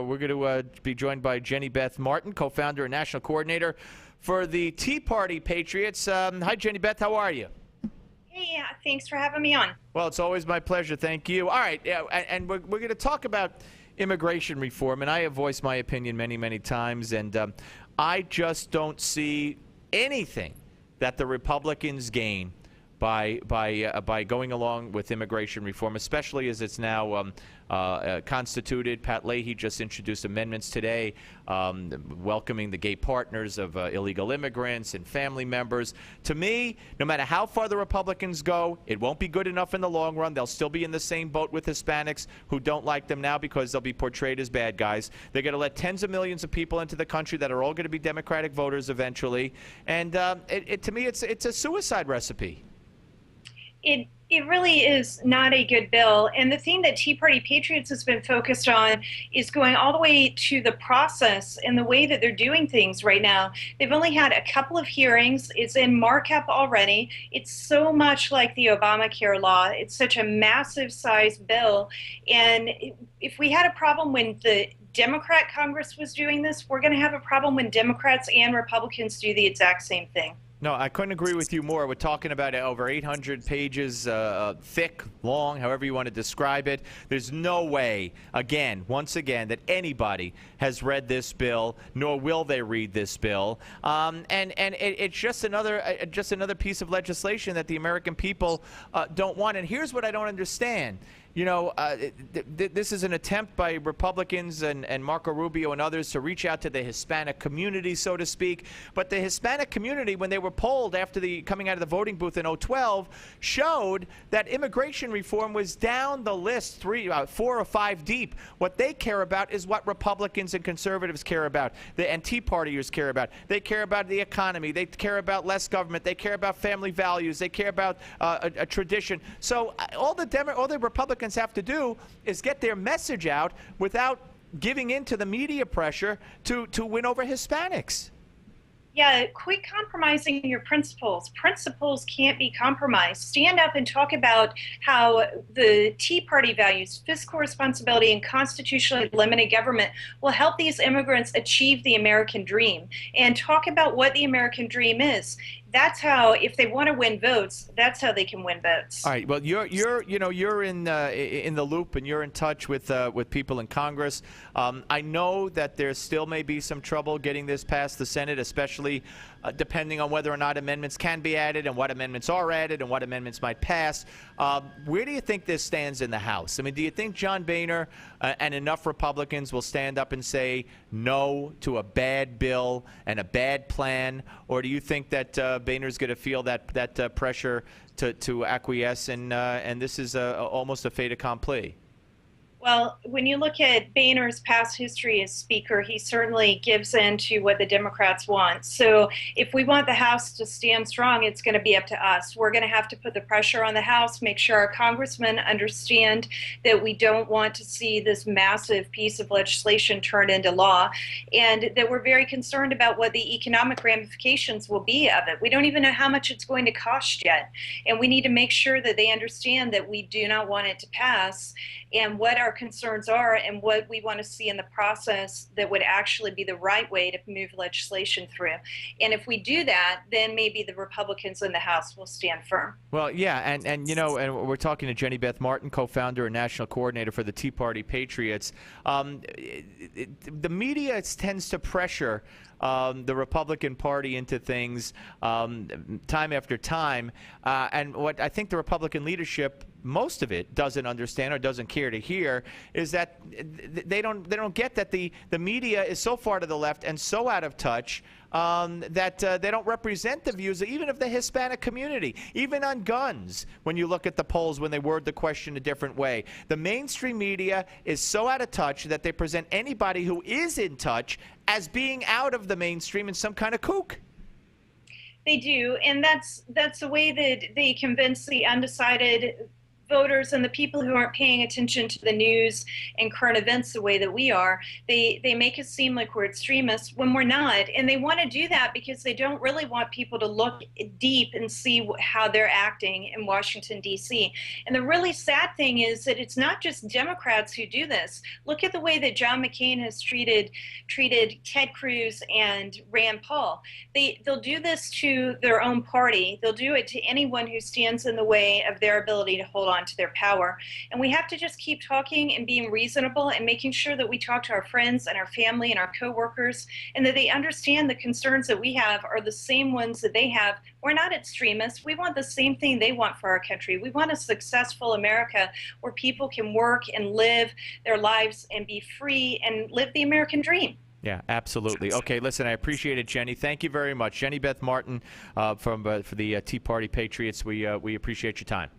We're going to be joined by Beth Martin, co-founder and national coordinator for the Tea Party Patriots. Hi, Beth. How are you? Hey, thanks for having me on. Well, it's always my pleasure. Thank you. All right, and we're going to talk about immigration reform, and I have voiced my opinion many, many times, and I just don't see anything that the Republicans gain by going along with immigration reform, especially as it's now constituted. Pat Leahy just introduced amendments today welcoming the gay partners of illegal immigrants and family members. To me, no matter how far the Republicans go, it won't be good enough in the long run. They'll still be in the same boat with Hispanics who don't like them now because they'll be portrayed as bad guys. They're going to let tens of millions of people into the country that are all going to be Democratic voters eventually. And to me, it's a suicide recipe. It really is not a good bill. And the thing that Tea Party Patriots has been focused on is going all the way to the process and the way that they're doing things right now. They've only had a couple of hearings. It's in markup already. It's so much like the Obamacare law. It's such a massive size bill. And if we had a problem when the Democrat Congress was doing this, we're going to have a problem when Democrats and Republicans do the exact same thing. No, I couldn't agree with you more. We're talking about over 800 pages, thick, long, however you want to describe it. There's no way, once again, that anybody has read this bill, nor will they read this bill. And it's just another piece of legislation that the American people don't want. And here's what I don't understand. You know, this is an attempt by Republicans and Marco Rubio and others to reach out to the Hispanic community, so to speak. But the Hispanic community, when they were polled after coming out of the voting booth in 2012, showed that immigration reform was down the list, 4 or 5 deep. What they care about is what Republicans and conservatives care about, and Tea Partiers care about. They care about the economy. They care about less government. They care about family values. They care about a tradition. So all the Republicans have to do is get their message out without giving in to the media pressure to win over Hispanics. Yeah, quit compromising your principles. Principles can't be compromised. Stand up and talk about how the Tea Party values, fiscal responsibility, and constitutionally limited government will help these immigrants achieve the American dream. And talk about what the American dream is. That's how, if they want to win votes, that's how they can win votes. All right. Well, you're in the loop and you're in touch with people in Congress. I know that there still may be some trouble getting this past the Senate, especially depending on whether or not amendments can be added and what amendments are added and what amendments might pass. Where do you think this stands in the House? I mean, do you think John Boehner and enough Republicans will stand up and say no to a bad bill and a bad plan, or do you think that Boehner's going to feel that pressure to acquiesce and this is almost a fait accompli? Well, when you look at Boehner's past history as Speaker, he certainly gives in to what the Democrats want. So if we want the House to stand strong, it's going to be up to us. We're going to have to put the pressure on the House, make sure our congressmen understand that we don't want to see this massive piece of legislation turned into law, and that we're very concerned about what the economic ramifications will be of it. We don't even know how much it's going to cost yet, and we need to make sure that they understand that we do not want it to pass and what our concerns are and what we want to see in the process that would actually be the right way to move legislation through. And if we do that, then maybe the Republicans in the House will stand firm. Well, yeah, and you know, and we're talking to Beth Martin, co-founder and national coordinator for the Tea Party Patriots. The media tends to pressure the Republican Party into things time after time, and what I think the Republican leadership, most of it, doesn't understand or doesn't care to hear is that they don't get that the media is so far to the left and so out of touch that they don't represent the views even of the Hispanic community. Even on guns, when you look at the polls, when they word the question a different way, the mainstream media is so out of touch that they present anybody who is in touch as being out of the mainstream and some kind of kook. They do, and that's the way that they convince the undecided voters and the people who aren't paying attention to the news and current events the way that we are, they make us seem like we're extremists when we're not. And they want to do that because they don't really want people to look deep and see how they're acting in Washington, D.C. And the really sad thing is that it's not just Democrats who do this. Look at the way that John McCain has treated Ted Cruz and Rand Paul. They'll do this to their own party. They'll do it to anyone who stands in the way of their ability to hold on to their power. And we have to just keep talking and being reasonable and making sure that we talk to our friends and our family and our coworkers, and that they understand the concerns that we have are the same ones that they have. We're not extremists. We want the same thing they want for our country. We want a successful America where people can work and live their lives and be free and live the American dream. Yeah, absolutely. Okay, listen, I appreciate it, Jenny. Thank you very much. Jenny Beth Martin for the Tea Party Patriots. We appreciate your time.